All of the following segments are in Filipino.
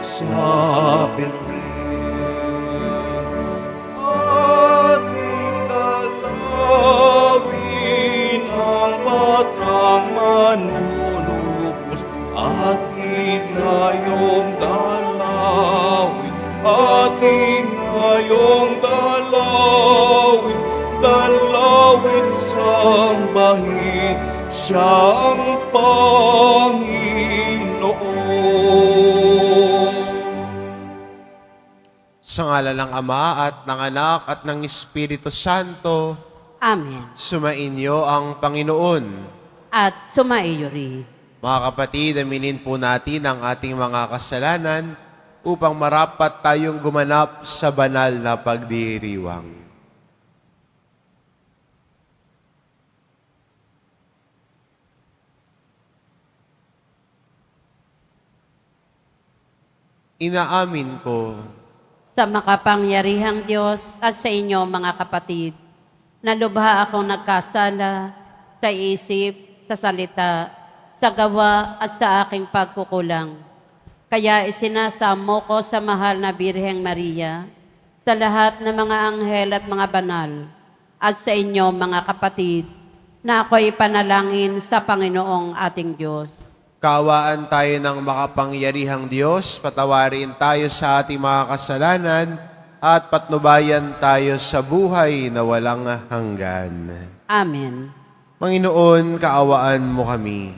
sa Bethlehem. Ating dalawin ang batang manunubos at igayong dalawin. Ating ngayong dalawin, dalawin sambahin siyang Panginoon. Sa ngalan ng Ama at ng Anak at ng Espiritu Santo, Amen. sumainyo ang Panginoon. At sumaiyo rin. Mga kapatid, aminin po natin ang ating mga kasalanan upang marapat tayong gumanap sa banal na pagdiriwang. Inaamin ko Sa makapangyarihang Diyos at sa inyo mga kapatid, na lubha akong nagkasala sa isip, sa salita, sa gawa at sa aking pagkukulang. Kaya isinasamo ko sa mahal na Birheng Maria, sa lahat ng mga anghel at mga banal, at sa inyo mga kapatid, na ako'y panalangin sa Panginoong ating Diyos. kaawaan tayo ng makapangyarihang Diyos, patawarin tayo sa ating mga kasalanan, at patnubayan tayo sa buhay na walang hanggan. Amen. Panginoon, kaawaan mo kami.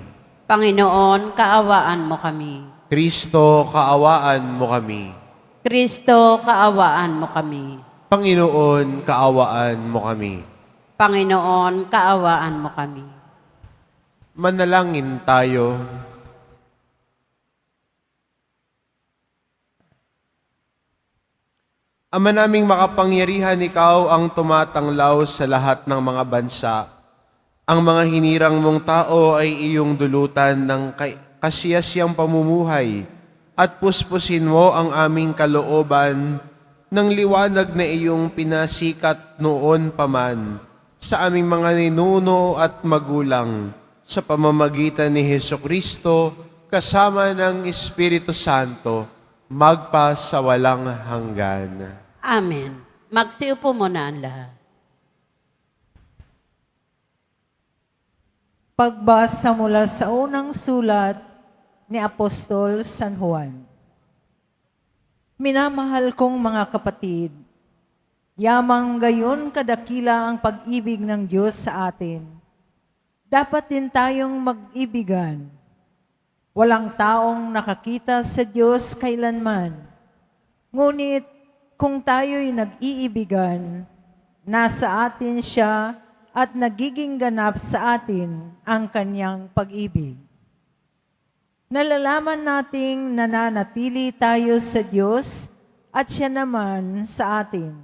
Panginoon, kaawaan mo kami. Kristo, kaawaan mo kami. Kristo, kaawaan mo kami. Panginoon, kaawaan mo kami. Panginoon, kaawaan mo kami. Manalangin tayo. Ama naming makapangyarihan, ikaw ang tumatanglaw sa lahat ng mga bansa. Ang mga hinirang mong tao ay iyong dulutan ng kasiyasiyang pamumuhay at puspusin mo ang aming kalooban ng liwanag na iyong pinasikat noon pa man sa aming mga ninuno at magulang sa pamamagitan ni Hesukristo kasama ng Espiritu Santo magpa sa walang hanggan. Amen. Magsiupo muna ang lahat. Pagbasa mula sa unang sulat ni Apostol San Juan. Minamahal kong mga kapatid, yamang gayon kadakila ang pag-ibig ng Diyos sa atin. Dapat din tayong mag-ibigan. Walang taong nakakita sa Diyos kailanman. Ngunit kung tayo'y nag-iibigan, nasa atin siya at nagiging ganap sa atin ang kanyang pag-ibig. Nalalaman nating nananatili tayo sa Diyos at siya naman sa atin,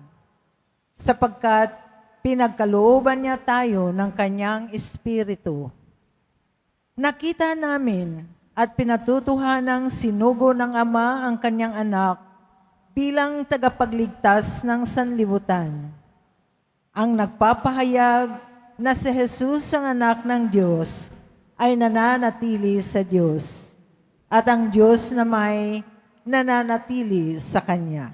sapagkat pinagkalooban niya tayo ng kanyang Espiritu. Nakita namin at pinatutuhanang sinugo ng Ama ang kanyang anak bilang tagapagligtas ng sanlibutan. Ang nagpapahayag na si Jesus ang anak ng Diyos ay nananatili sa Diyos at ang Diyos na may nananatili sa Kanya.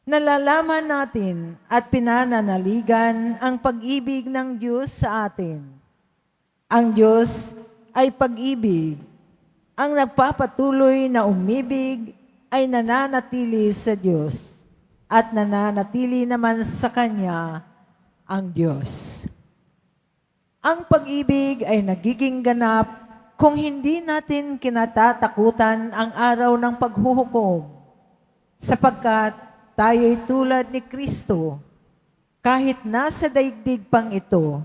Nalalaman natin at pinananaligan ang pag-ibig ng Diyos sa atin. Ang Diyos ay pag-ibig. Ang nagpapatuloy na umibig ay nananatili sa Diyos at nananatili naman sa Kanya ang Diyos. Ang pag-ibig ay nagiging ganap kung hindi natin kinatatakutan ang araw ng paghuhukom, sapagkat tayo'y tulad ni Kristo kahit nasa daigdig pang ito.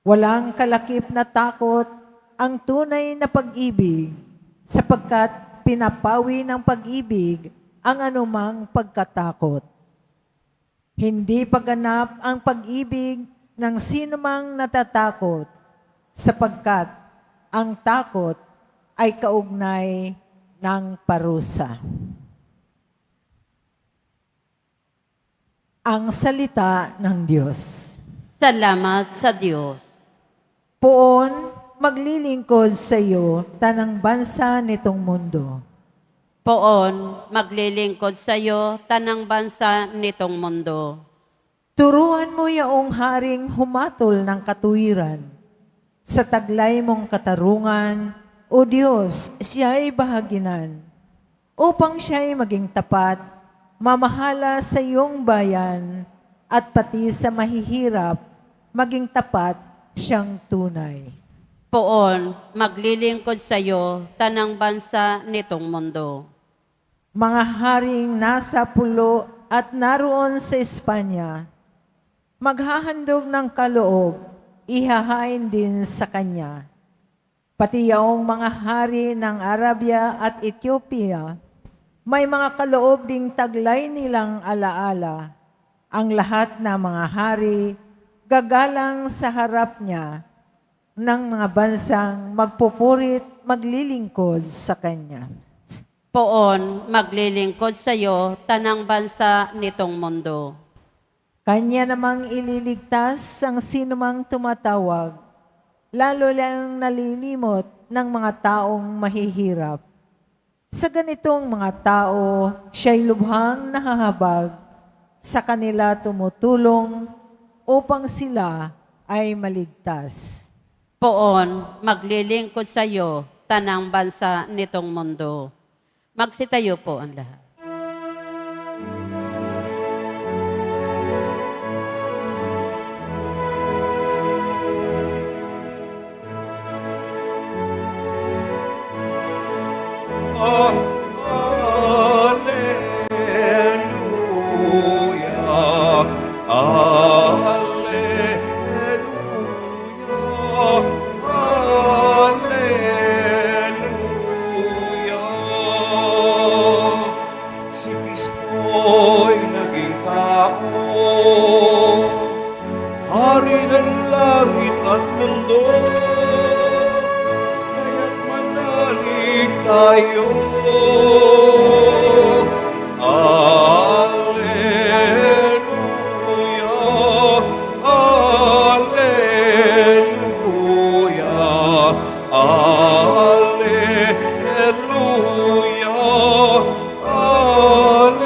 Walang kalakip na takot ang tunay na pag-ibig, sapagkat pinapawi ng pag-ibig ang anumang pagkatakot. Hindi paganap ang pag-ibig ng sinumang natatakot, sapagkat ang takot ay kaugnay ng parusa. Ang salita ng Diyos. Salamat sa Diyos. Poon maglilingkod sa iyo tanang bansa nitong mundo. Poon, maglilingkod sa iyo tanang bansa nitong mundo. Turuan mo yaong haring humatol ng katuwiran. Sa taglay mong katarungan, O Diyos, siya'y bahaginan. Upang siya'y maging tapat, mamahala sa iyong bayan, at pati sa mahihirap, maging tapat siyang tunay. Poon, maglilingkod sa iyo tanang bansa nitong mundo. Mga haring nasa pulo at naroon sa Espanya, maghahandog ng kaloob, ihahain din sa kanya. Pati yaong mga hari ng Arabia at Ethiopia, may mga kaloob ding taglay nilang alaala. Ang lahat ng mga hari, gagalang sa harap niya ng mga bansang magpupurit, maglilingkod sa kanya. Poon, maglilingkod sa iyo tanang bansa nitong mundo. Kanya namang ililigtas ang sinumang tumatawag, lalo lang nalilimot ng mga taong mahihirap. Sa ganitong mga tao, siya'y lubhang nahahabag, sa kanila tumutulong upang sila ay maligtas. Poon, maglilingkod sa iyo tanang bansa nitong mundo. Magsitayo po ang lahat. Alleluia, Alleluia. Si Kristo'y naging tao, Hari ng langit at mundo, kaya't manalig tayo. Alleluia, Alleluia, Alleluia.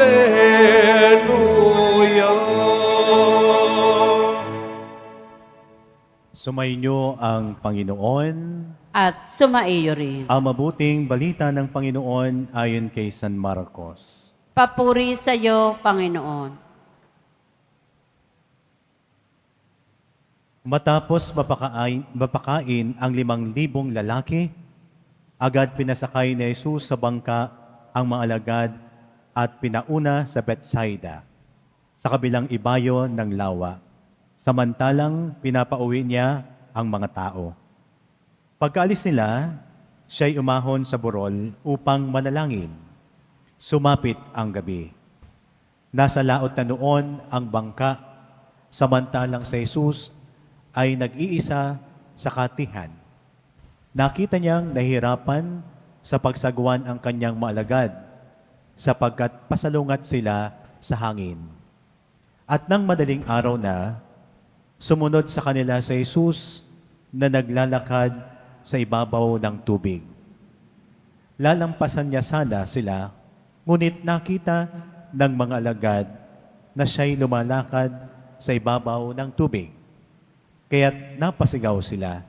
Sumainyo ang Panginoon. At sumaiyo rin. Ang mabuting balita ng Panginoon ayon kay San Marcos. Papuri sa iyo, Panginoon. Matapos mapakain ang 5,000 lalaki, agad pinasakay ni Jesus sa bangka ang mga alagad at pinauna sa Bethsaida, sa kabilang ibayo ng lawa, samantalang pinapauwi niya ang mga tao. Pagkaalis nila, siya'y umahon sa burol upang manalangin. Sumapit ang gabi. Nasa laot na noon ang bangka, samantalang si Jesus ay nag-iisa sa katihan. Nakita niyang nahihirapan sa pagsagwan ang kanyang maalagad, sapagkat pasalungat sila sa hangin. At nang madaling araw na, sumunod sa kanila si Jesus na naglalakad sa ibabaw ng tubig. Lalampasan niya sana sila, ngunit nakita ng mga alagad na siya'y lumalakad sa ibabaw ng tubig. Kaya't napasigaw sila.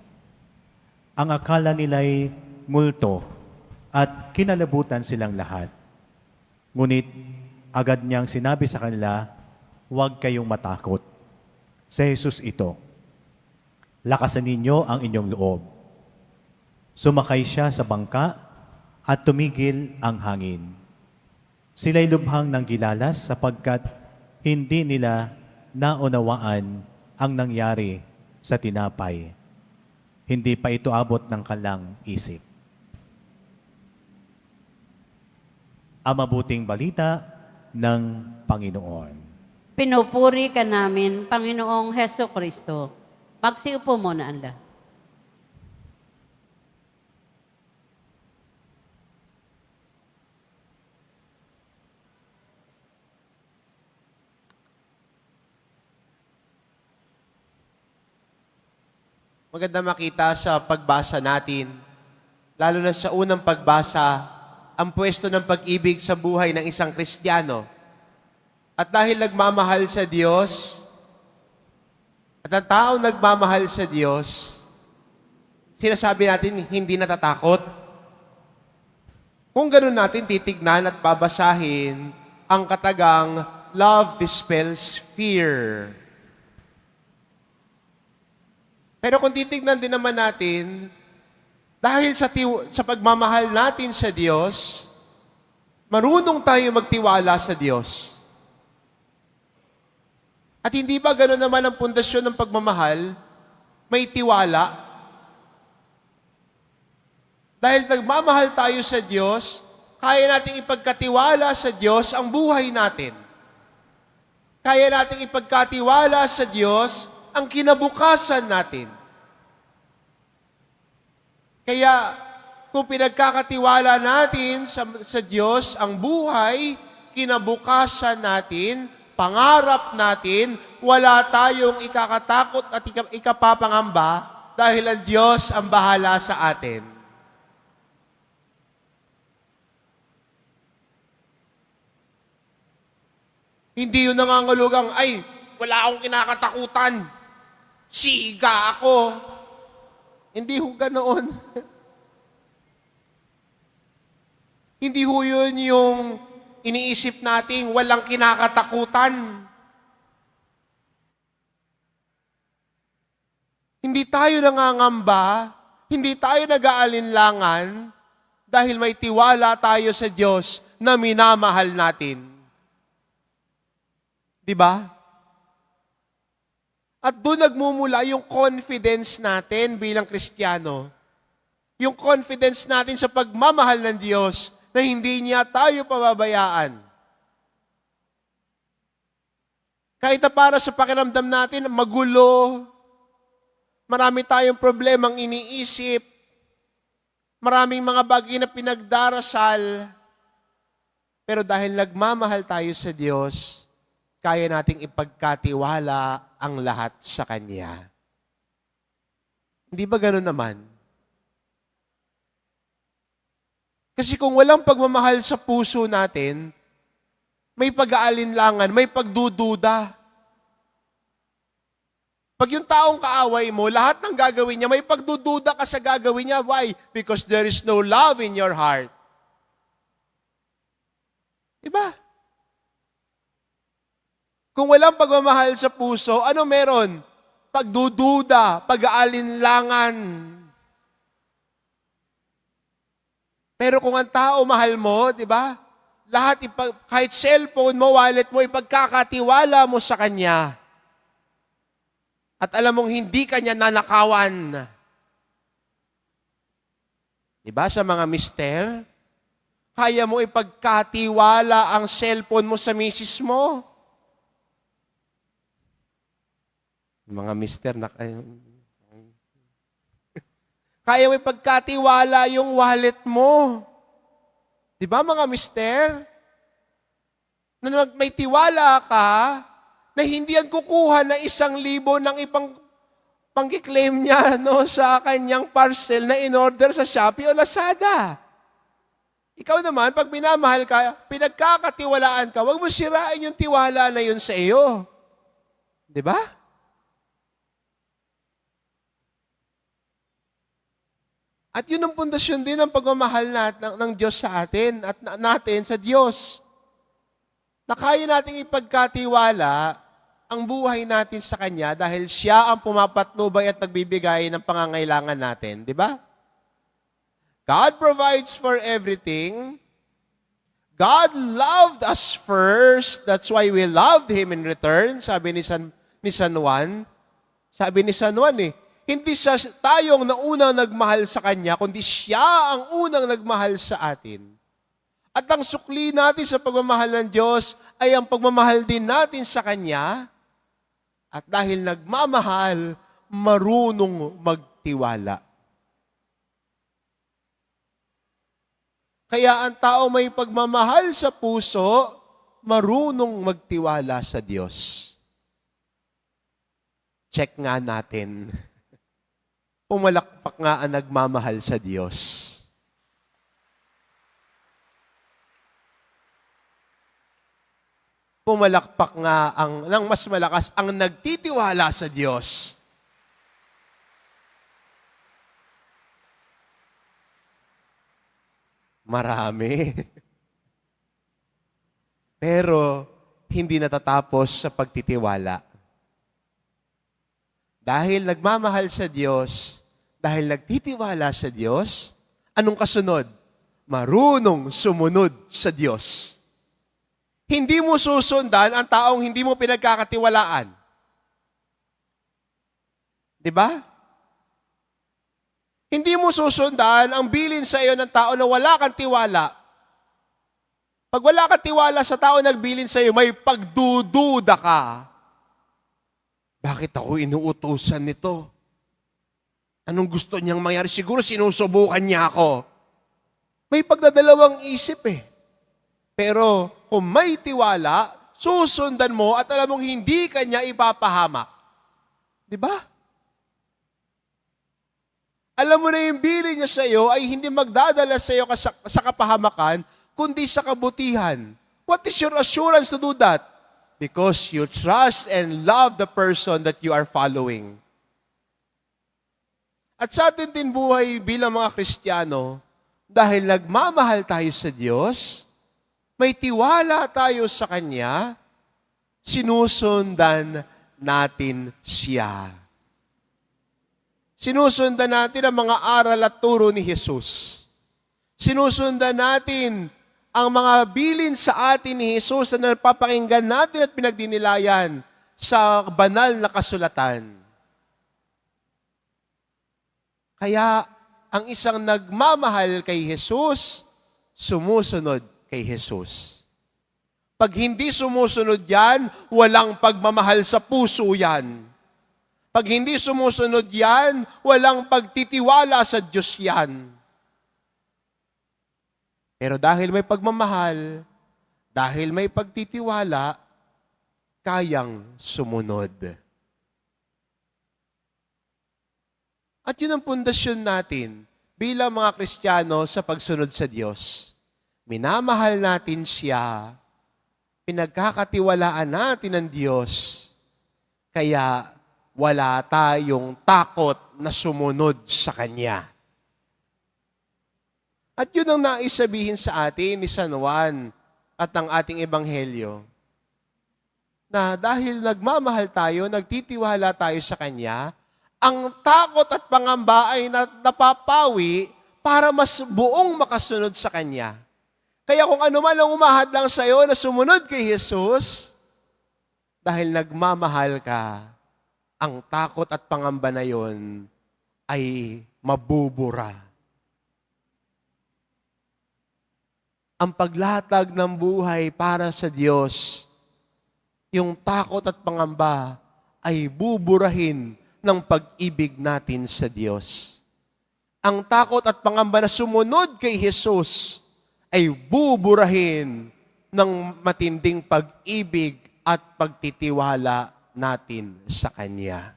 Ang akala nila'y multo at kinalabutan silang lahat. Ngunit agad niyang sinabi sa kanila, huwag kayong matakot. Sa Jesus ito, lakasan ninyo ang inyong loob. Sumakay siya sa bangka at tumigil ang hangin. Sila'y lubhang nanggilalas sapagkat hindi nila naunawaan ang nangyari sa tinapay. Hindi pa ito abot ng kalang isip. Ang mabuting balita ng Panginoon. Pinupuri ka namin, Panginoong Heso Kristo. Magsiupo muna ang lahat. maganda makita sa pagbasa natin, lalo na sa unang pagbasa, ang pwesto ng pag-ibig sa buhay ng isang Kristiyano. At dahil nagmamahal sa Diyos, at ang tao nagmamahal sa Diyos, sinasabi natin hindi natatakot. Kung ganun natin titignan at babasahin ang katagang love dispels fear. Pero kung titignan din naman natin, dahil sa pagmamahal natin sa Diyos, marunong tayo magtiwala sa Diyos. At hindi ba gano'n naman ang pundasyon ng pagmamahal? May tiwala. Dahil nagmamahal tayo sa Diyos, kaya nating ipagkatiwala sa Diyos ang buhay natin. Kaya nating ipagkatiwala sa Diyos ang kinabukasan natin. Kaya, kung pinagkakatiwala natin sa Diyos ang buhay, kinabukasan natin, pangarap natin, wala tayong ikakatakot at ikapapangamba dahil ang Diyos ang bahala sa atin. Hindi yun nangangulugang, ay, wala akong kinakatakutan. Siga ako. Hindi ho ganoon. Hindi ho yun yung iniisip nating walang kinakatakutan. Hindi tayo nangangamba, hindi tayo nag-aalinlangan dahil may tiwala tayo sa Diyos na minamahal natin. Di ba? At doon nagmumula yung confidence natin bilang Kristiyano. Yung confidence natin sa pagmamahal ng Diyos na hindi niya tayo pababayaan. Kahit na para sa pakiramdam natin, magulo, marami tayong problemang iniisip, maraming mga bagay na pinagdarasal, pero dahil nagmamahal tayo sa Diyos, kaya nating ipagkatiwala ang lahat sa Kanya. Hindi ba gano'n naman? Kasi kung walang pagmamahal sa puso natin, may pag-aalinlangan, may pagdududa. Pag yung taong kaaway mo, lahat ng gagawin niya, may pagdududa ka sa gagawin niya. Why? Because there is no love in your heart. Diba? Kung walang pagmamahal sa puso, ano meron? Pagdududa, pag-aalinlangan. Pero kung ang tao mahal mo, di ba? Lahat, kahit cellphone mo, wallet mo, ipagkakatiwala mo sa Kanya. At alam mong hindi Kanya nanakawan. Di ba sa mga mister? Kaya mo ipagkatiwala ang cellphone mo sa misis mo. Mga mister na kaya mo ipagkatiwala yung wallet mo. Di ba mga mister? Na may tiwala ka na hindi yan kukuha na 1,000 ng ibang pang-claim niya no, sa kanyang parcel na in-order sa Shopee o Lazada. Ikaw naman, pag minamahal ka, pinagkakatiwalaan ka, huwag mo sirain yung tiwala na yun sa iyo. Di ba? At yun ang pundasyon din ng pagmamahal ng Diyos sa atin at natin sa Diyos. Na kaya nating ipagkatiwala ang buhay natin sa Kanya dahil Siya ang pumapatnubay at nagbibigay ng pangangailangan natin. Di ba? God provides for everything. God loved us first. That's why we loved Him in return. Sabi ni San Juan. Sabi ni San Juan hindi siya tayong naunang nagmahal sa Kanya, kundi Siya ang unang nagmahal sa atin. At ang sukli natin sa pagmamahal ng Diyos ay ang pagmamahal din natin sa Kanya. At dahil nagmamahal, marunong magtiwala. Kaya ang tao may pagmamahal sa puso, marunong magtiwala sa Diyos. Check nga natin. Pumalakpak nga ang nagmamahal sa Diyos. Pumalakpak nga ng mas malakas ang nagtitiwala sa Diyos. Marami. Pero hindi natatapos sa pagtitiwala. Dahil nagmamahal sa Diyos, dahil nagtitiwala sa Diyos, anong kasunod? Marunong sumunod sa Diyos. Hindi mo susundan ang taong hindi mo pinagkakatiwalaan. Di ba? Hindi mo susundan ang bilin sa iyo ng tao na wala kang tiwala. Pag wala kang tiwala sa tao nagbilin sa iyo, may pagdududa ka. Bakit ako inuutusan nito? Anong gusto niyang mangyari? Siguro sinusubukan niya ako. May pagdadalawang isip eh. Pero kung may tiwala, susundan mo at alam mong hindi kanya ipapahamak. Di ba? Alam mo na yung bilin niya sa iyo ay hindi magdadala sa iyo sa kapahamakan, kundi sa kabutihan. What is your assurance to do that? Because you trust and love the person that you are following. At sa atin din buhay bilang mga Kristiyano, dahil nagmamahal tayo sa Diyos, may tiwala tayo sa Kanya, sinusundan natin Siya. Sinusundan natin ang mga aral at turo ni Jesus. Sinusundan natin ang mga bilin sa atin ni Jesus na napapakinggan natin at pinagdinilayan sa banal na kasulatan. Kaya ang isang nagmamahal kay Jesus, sumusunod kay Jesus. Pag hindi sumusunod yan, walang pagmamahal sa puso yan. Pag hindi sumusunod yan, walang pagtitiwala sa Diyos yan. Pero dahil may pagmamahal, dahil may pagtitiwala, kayang sumunod. At yun ang pundasyon natin bilang mga Kristiyano sa pagsunod sa Diyos. Minamahal natin Siya, pinagkakatiwalaan natin ang Diyos, kaya wala tayong takot na sumunod sa Kanya. At yun ang naisabihin sa atin ni San Juan at ng ating Ebanghelyo, na dahil nagmamahal tayo, nagtitiwala tayo sa Kanya, ang takot at pangamba ay napapawi para mas buong makasunod sa Kanya. Kaya kung ano man ang umahad lang sa iyo na sumunod kay Jesus, dahil nagmamahal ka, ang takot at pangamba na yon ay mabubura. Ang paglatag ng buhay para sa Diyos, yung takot at pangamba ay buburahin ng pag-ibig natin sa Diyos. Ang takot at pangamba na sumunod kay Jesus ay buburahin ng matinding pag-ibig at pagtitiwala natin sa Kanya.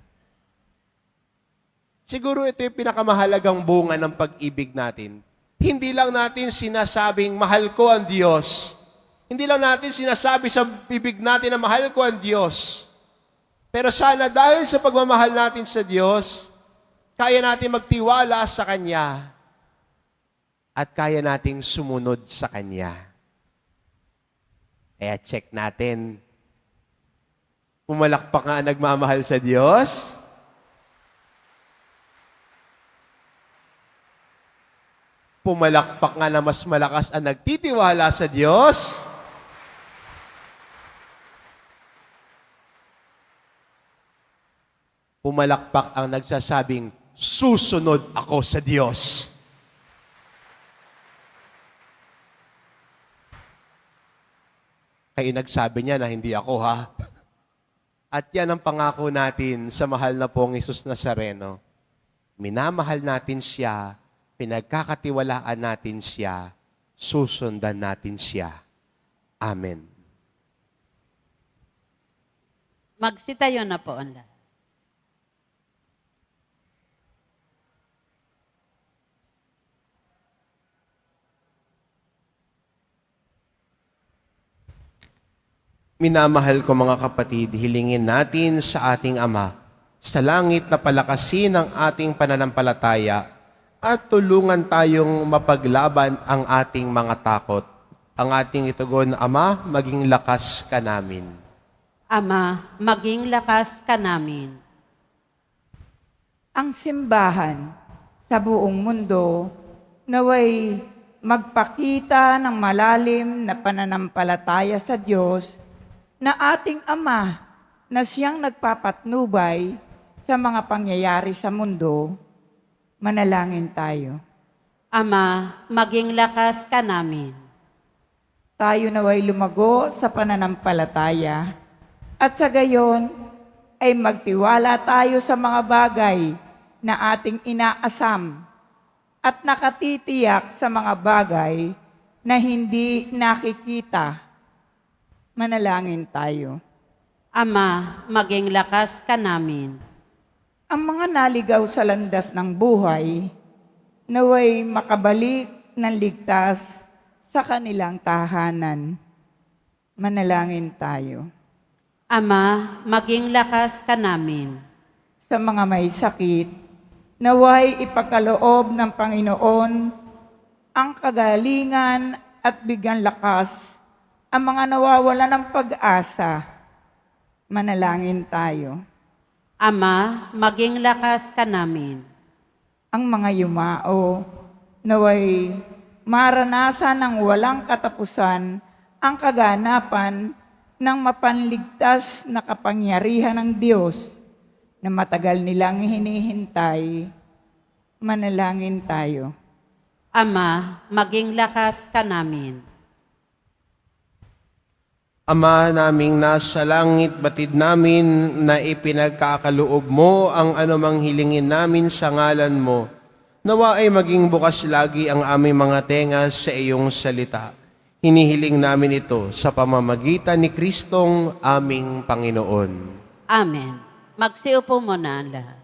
Siguro ito yung pinakamahalagang bunga ng pag-ibig natin. Hindi lang natin sinasabing, mahal ko ang Diyos. Hindi lang natin sinasabi sa bibig natin na mahal ko ang Diyos. Pero sana dahil sa pagmamahal natin sa Diyos, kaya natin magtiwala sa Kanya at kaya nating sumunod sa Kanya. Kaya check natin. Pumalakpak nga ang nagmamahal sa Diyos. Pumalakpak nga na mas malakas ang nagtitiwala sa Diyos. Pumalakpak ang nagsasabing, susunod ako sa Diyos. Kayo nagsabi niya na hindi ako ha. At yan ang pangako natin sa mahal na pong Jesus Nazareno. Minamahal natin Siya, pinagkakatiwalaan natin Siya, susundan natin Siya. Amen. Magsitayo na po ang lahat. Minamahal ko mga kapatid, hilingin natin sa ating Ama sa langit na palakasin ang ating pananampalataya at tulungan tayong mapaglaban ang ating mga takot. Ang ating itugon, Ama, maging lakas ka namin. Ama, maging lakas ka namin. Ang simbahan sa buong mundo naway magpakita ng malalim na pananampalataya sa Diyos na ating Ama na siyang nagpapatnubay sa mga pangyayari sa mundo. Manalangin tayo. Ama, maging lakas ka namin. Tayo naway lumago sa pananampalataya at sa gayon ay magtiwala tayo sa mga bagay na ating inaasam at nakatitiyak sa mga bagay na hindi nakikita. Manalangin tayo. Ama, maging lakas ka namin. Ang mga naligaw sa landas ng buhay, naway makabalik ng ligtas sa kanilang tahanan. Manalangin tayo. Ama, maging lakas ka namin. Sa mga may sakit, naway ipagkaloob ng Panginoon ang kagalingan at bigyan lakas ang mga nawawala ng pag-asa. Manalangin tayo. Ama, maging lakas ka namin. Ang mga yumao, naway maranasan ng walang katapusan ang kaganapan ng mapanligtas na kapangyarihan ng Diyos na matagal nilang hinihintay. Manalangin tayo. Ama, maging lakas ka namin. Ama naming nasa langit, batid namin na ipinagkakaloob mo ang anumang hilingin namin sa ngalan mo. Nawa ay maging bukas lagi ang aming mga tenga sa iyong salita. Hinihiling namin ito sa pamamagitan ni Kristong aming Panginoon. Amen. Magsiupo muna ang lahat.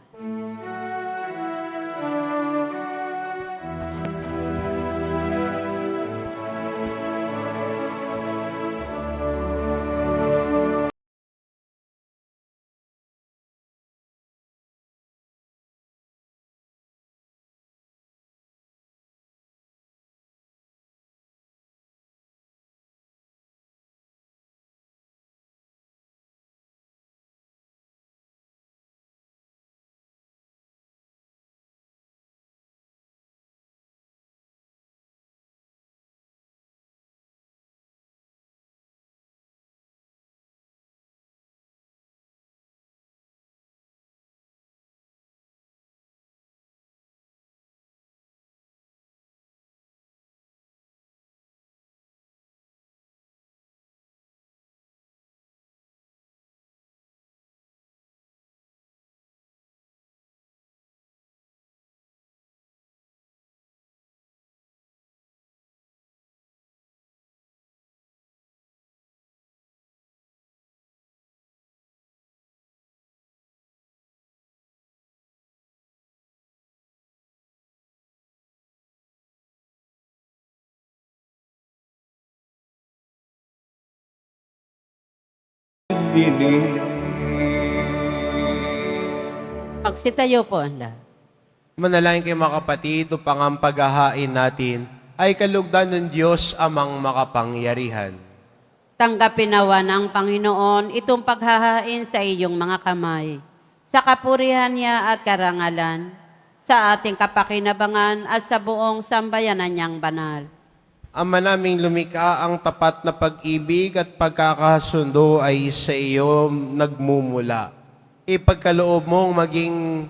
Magsitayo po ang lahat. Manalangin kayo mga kapatid upang ang paghahain natin ay kalugdan ng Diyos amang makapangyarihan. Tanggapin nawa ng Panginoon itong paghahain sa iyong mga kamay, sa kapurihan niya at karangalan, sa ating kapakinabangan at sa buong sambayanan niyang banal. Ama naming lumikha, ang tapat na pag-ibig at pagkakasundo ay sa iyo nagmumula. Ipagkaloob mong maging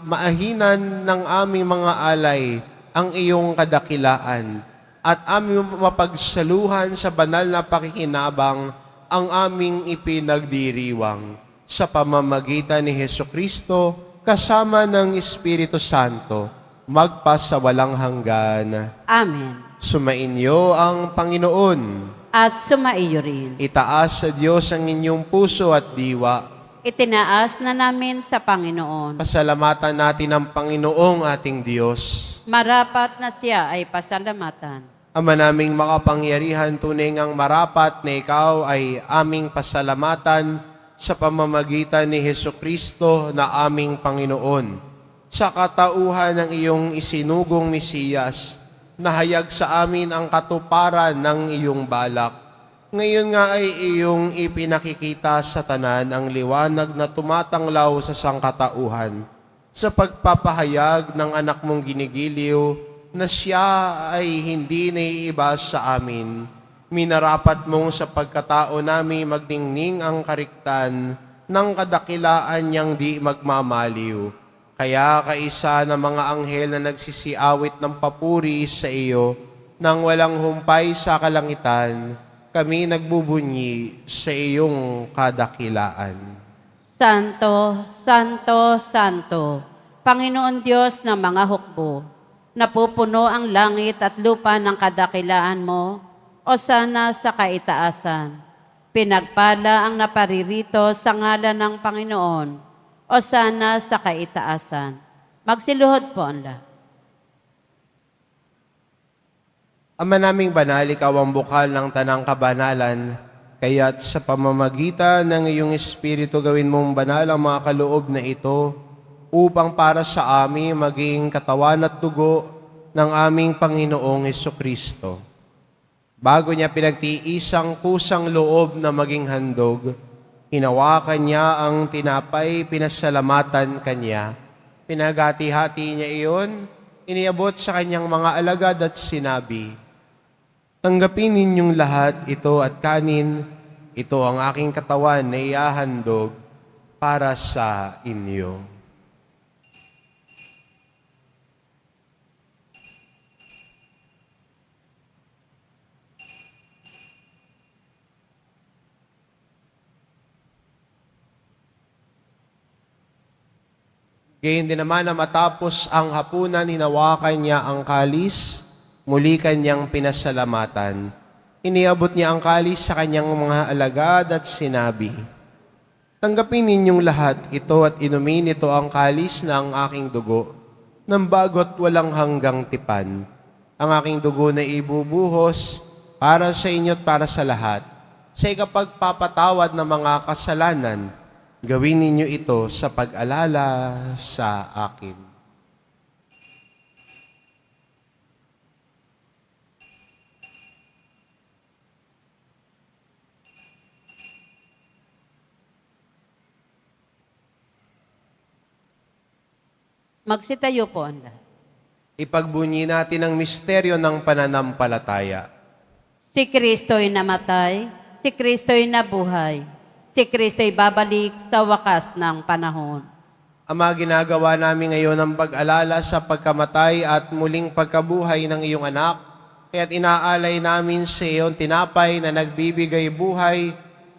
maahinan ng aming mga alay ang iyong kadakilaan at aming mapagsaluhan sa banal na pakikinabang ang aming ipinagdiriwang sa pamamagitan ni Hesukristo kasama ng Espiritu Santo magpasawalang hanggan. Amen. Sumainyo ang Panginoon. At sumaiyo rin. Itaas sa Diyos ang inyong puso at diwa. Itinaas na namin sa Panginoon. Pasalamatan natin ang Panginoong ating Diyos. Marapat na siya ay pasalamatan. Ama naming makapangyarihan, tunay ngang marapat na ikaw ay aming pasalamatan sa pamamagitan ni Hesukristo na aming Panginoon. Sa katauhan ng iyong isinugong Mesiyas, nahayag sa amin ang katuparan ng iyong balak. Ngayon nga ay iyong ipinakikita sa tanan ang liwanag na tumatanglaw sa sangkatauhan sa pagpapahayag ng anak mong ginigiliw na siya ay hindi naiiba sa amin. Minarapat mong sa pagkatao namin magdingning ang kariktan ng kadakilaan niyang di magmamaliw. Kaya kaisa ng mga anghel na nagsisiawit ng papuri sa iyo nang walang humpay sa kalangitan, kami nagbubunyi sa iyong kadakilaan. Santo, Santo, Santo, Panginoon Diyos ng mga hukbo, napupuno ang langit at lupa ng kadakilaan mo, o sana sa kaitaasan. Pinagpala ang naparirito sa ngalan ng Panginoon, o sana sa kaitaasan. Magsiluhod po ang lahat. Ama naming banal, ikaw ang bukal ng tanang kabanalan, kaya't sa pamamagitan ng iyong Espiritu gawin mong banal ang mga kaloob na ito, upang para sa amin maging katawan at dugo ng aming Panginoong Hesukristo. Bago niya pinagtiisang kusang loob na maging handog, hinawakan niya ang tinapay, pinasalamatan kanya. Pinagati-hati niya iyon, iniabot sa kanyang mga alagad at sinabi, "Tanggapin ninyong lahat ito at kanin, ito ang aking katawan na ihahandog para sa inyo." Gayon din naman na matapos ang hapunan, hinawakan niya ang kalis, muli kanyang pinasalamatan. Iniabot niya ang kalis sa kanyang mga alagad at sinabi, "Tanggapin ninyong lahat ito at inumin ito ang kalis na ang aking dugo, ng bagot walang hanggang tipan. Ang aking dugo na ibubuhos para sa inyo at para sa lahat, sa ikapagpapatawad ng mga kasalanan. Gawin ninyo ito sa pag-alala sa akin." Magsitayo po ang lahat. Ipagbunyi natin ang misteryo ng pananampalataya. Si Kristo'y namatay, si Kristo'y nabuhay, si Kristo'y babalik sa wakas ng panahon. Ama, ginagawa namin ngayon ang pag-alala sa pagkamatay at muling pagkabuhay ng iyong anak, kaya't inaalay namin sa iyong tinapay na nagbibigay buhay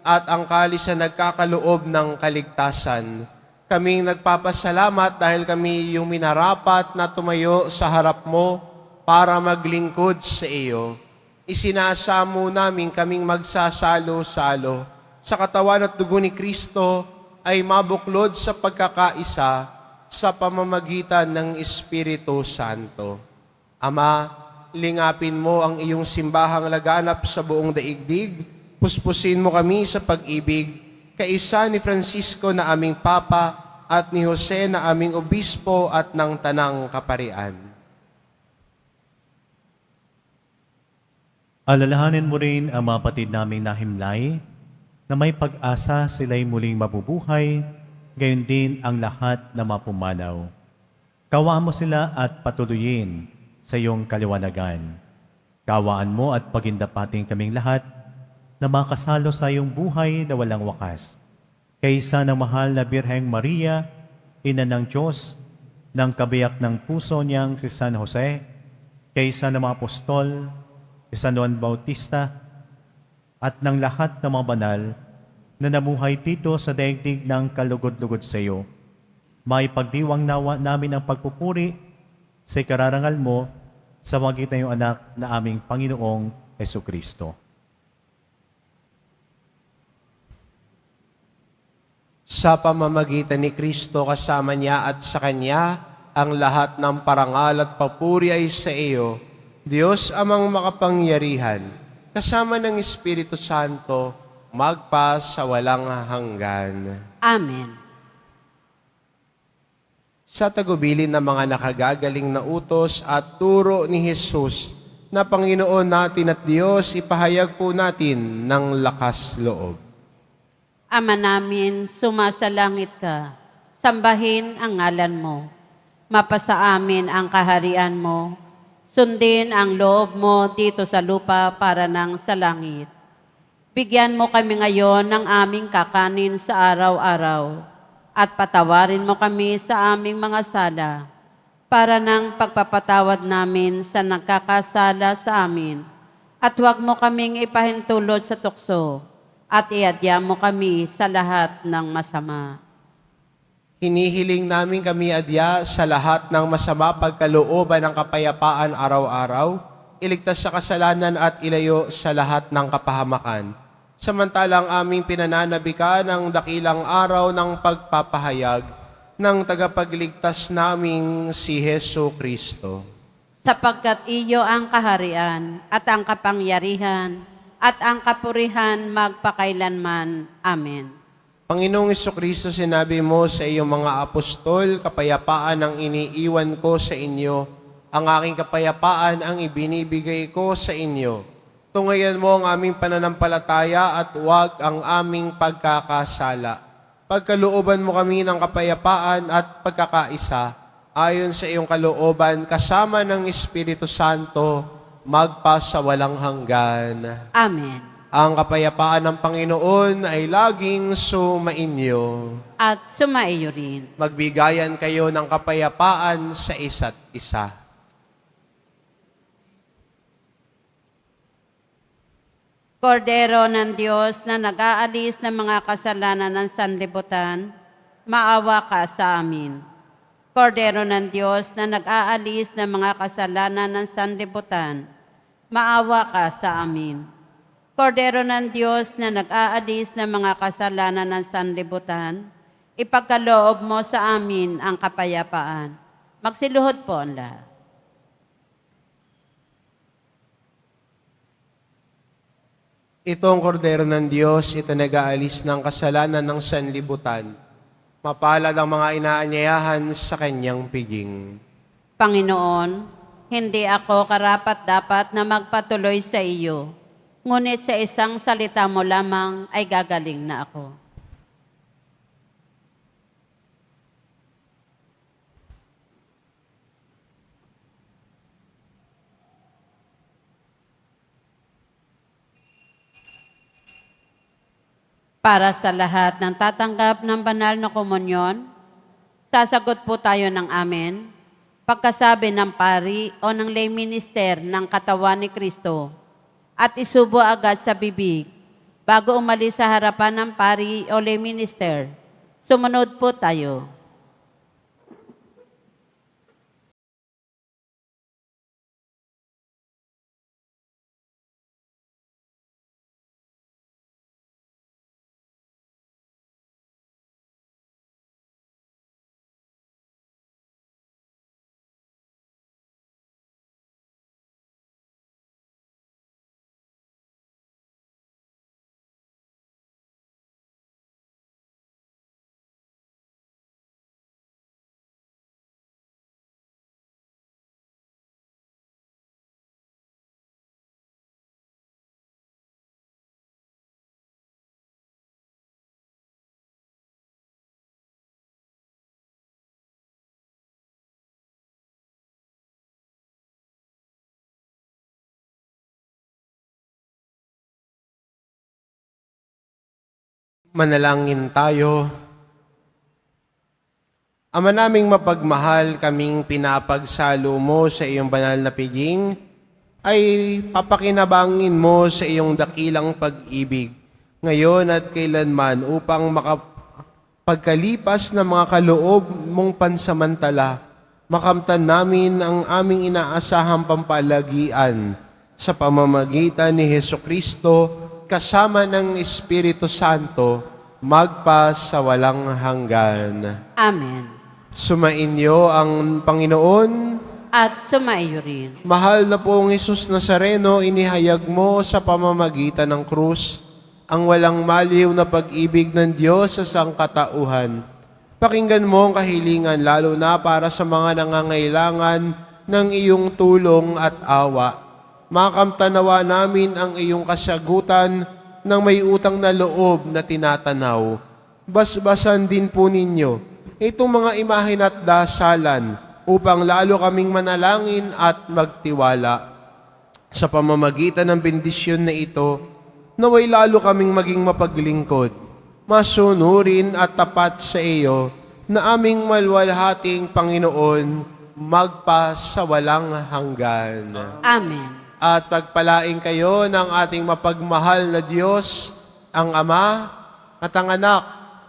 at ang kalis na nagkakaloob ng kaligtasan. Kaming nagpapasalamat dahil kami yung minarapat na tumayo sa harap mo para maglingkod sa iyo. Isinasamo namin kaming magsasalo-salo sa katawan at dugo ni Kristo ay mabuklod sa pagkakaisa sa pamamagitan ng Espiritu Santo. Ama, lingapin mo ang iyong simbahang laganap sa buong daigdig, puspusin mo kami sa pag-ibig, kaisa ni Francisco na aming Papa at ni Jose na aming Obispo at ng Tanang Kaparian. Alalahanin mo rin ang mga patid naming nahimlay, na may pag-asa sila'y muling mabubuhay, gayon din ang lahat na mapumanaw. Kawaan mo sila at patuloyin sa iyong kaliwanagan. Kawaan mo at pagindapating kaming lahat na makasalo sa iyong buhay na walang wakas. Kaysa ng mahal na Birheng Maria, Ina ng Diyos, ng kabiyak ng puso niyang si San Jose, kaysa ng mga apostol, si San Juan Bautista, at ng lahat ng mga banal na namuhay dito sa daigdig ng kalugod-lugod sa iyo. May pagdiwang nawa namin ang pagpupuri sa ikararangal mo sa magitan ng anak na aming Panginoong Hesukristo. Sa pamamagitan ni Kristo kasama niya at sa Kanya, ang lahat ng parangal at papuri ay sa iyo, Diyos amang makapangyarihan, kasama ng Espiritu Santo, magpa sa walang hanggan. Amen. Sa tagubilin ng mga nakagagaling na utos at turo ni Jesus, na Panginoon natin at Diyos, ipahayag po natin ng lakas loob. Ama namin, sumasalangit ka. Sambahin ang ngalan mo. Mapasa amin ang kaharian mo. Sundin ang loob mo dito sa lupa para nang sa langit. Bigyan mo kami ngayon ng aming kakanin sa araw-araw at patawarin mo kami sa aming mga sala para nang pagpapatawad namin sa nagkakasala sa amin. At huwag mo kaming ipahintulot sa tukso at iadya mo kami sa lahat ng masama. Hinihiling namin kami adya sa lahat ng masama pagkalooban ng kapayapaan araw-araw, iligtas sa kasalanan at ilayo sa lahat ng kapahamakan. Samantalang aming pinananabika ng dakilang araw ng pagpapahayag ng tagapagligtas naming si Hesu Kristo. Sapagkat iyo ang kaharian at ang kapangyarihan at ang kapurihan magpakailanman. Amen. Panginoong Kristo, sinabi mo sa iyong mga apostol, kapayapaan ang iniiwan ko sa inyo, ang aking kapayapaan ang ibinibigay ko sa inyo. Tungayan mo ang aming pananampalataya at huwag ang aming pagkakasala. Pagkalooban mo kami ng kapayapaan at pagkakaisa, ayon sa iyong kalooban, kasama ng Espiritu Santo, magpa sa walang hanggan. Amen. Ang kapayapaan ng Panginoon ay laging sumainyo. At sumaiyo rin. Magbigayan kayo ng kapayapaan sa isa't isa. Kordero ng Diyos na nag-aalis ng mga kasalanan ng sanlibutan, maawa ka sa amin. Kordero ng Diyos na nag-aalis ng mga kasalanan ng sanlibutan, maawa ka sa amin. Kordero ng Diyos na nag-aalis ng mga kasalanan ng sanlibutan, ipagkaloob mo sa amin ang kapayapaan. Magsiluhod po ang lahat. Itong kordero ng Diyos, ito nag-aalis ng kasalanan ng sanlibutan. Mapalad ang mga inaanyayahan sa kanyang piging. Panginoon, hindi ako karapat-dapat na magpatuloy sa iyo, ngunit sa isang salita mo lamang ay gagaling na ako. Para sa lahat ng tatanggap ng banal na komunyon, sasagot po tayo ng amen, pagkasabi ng pari o ng lay minister ng katawan ni Kristo, at isubo agad sa bibig bago umalis sa harapan ng pari o lay minister. Sumunod po tayo. Manalangin tayo. Ama naming mapagmahal, kaming pinapagsalo mo sa iyong banal na piging, ay papakinabangin mo sa iyong dakilang pag-ibig, ngayon at kailanman, upang makapagkalipas ng mga kaloob mong pansamantala, makamtan namin ang aming inaasahang pampalagian sa pamamagitan ni Hesukristo, kasama ng Espiritu Santo, magpa sa walang hanggan. Amen. Sumainyo ang Panginoon at sumaiyo rin. Mahal na poong Jesus Nazareno, inihayag mo sa pamamagitan ng krus ang walang maliw na pag-ibig ng Diyos sa sangkatauhan. Pakinggan mo ang kahilingan lalo na para sa mga nangangailangan ng iyong tulong at awa. Makamtanawa namin ang iyong kasagutan ng may utang na loob na tinatanaw. Basbasan din po ninyo itong mga imahin at dasalan upang lalo kaming manalangin at magtiwala. Sa pamamagitan ng bendisyon na ito, naway lalo kaming maging mapaglingkod, masunurin at tapat sa iyo na aming malwalhating Panginoon magpa sa walang hanggan. Amen. At pagpalain kayo ng ating mapagmahal na Diyos, ang Ama at ang Anak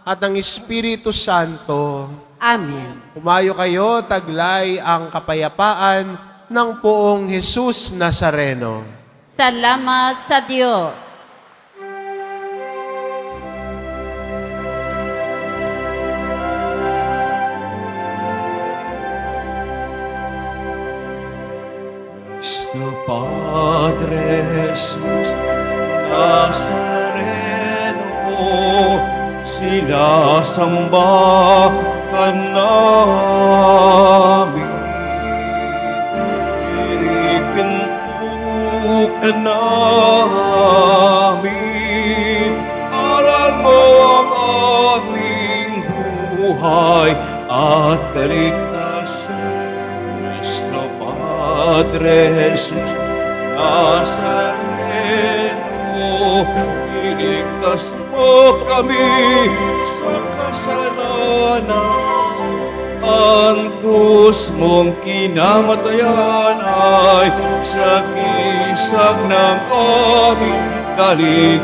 at ang Espiritu Santo. Amen. Umayo kayo, taglay ang kapayapaan ng poong Jesus Nazareno. Salamat sa Diyos. Nuestro Padre Jesús Nazareno, sinasamba ka namin. Pinipinto ka namin. Aral mo ang aming buhay at kaligtasan. Nuestro Padre Jesús Nazareno, iligtas mo kami sa kasalanan. Ang krus mong kinamatayan ay sagisag ng aming kaligtasan.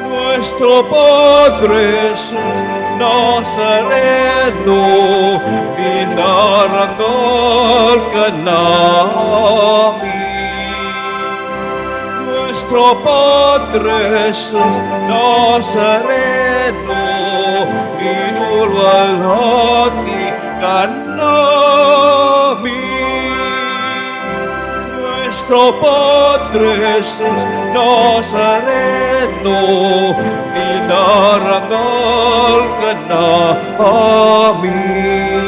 Nuestro Padre Jesús Nazareno, dinarangal ka namin. Nuestro Padre Jesús Nazareno, minulwalhati ka namin. Nuestro Padre Jesús Nazareno, dinarangal ka namin.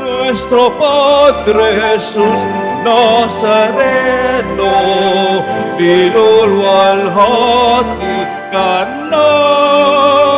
Nuestro Padre Jesús Nazareno, dinulwalhati ka namin.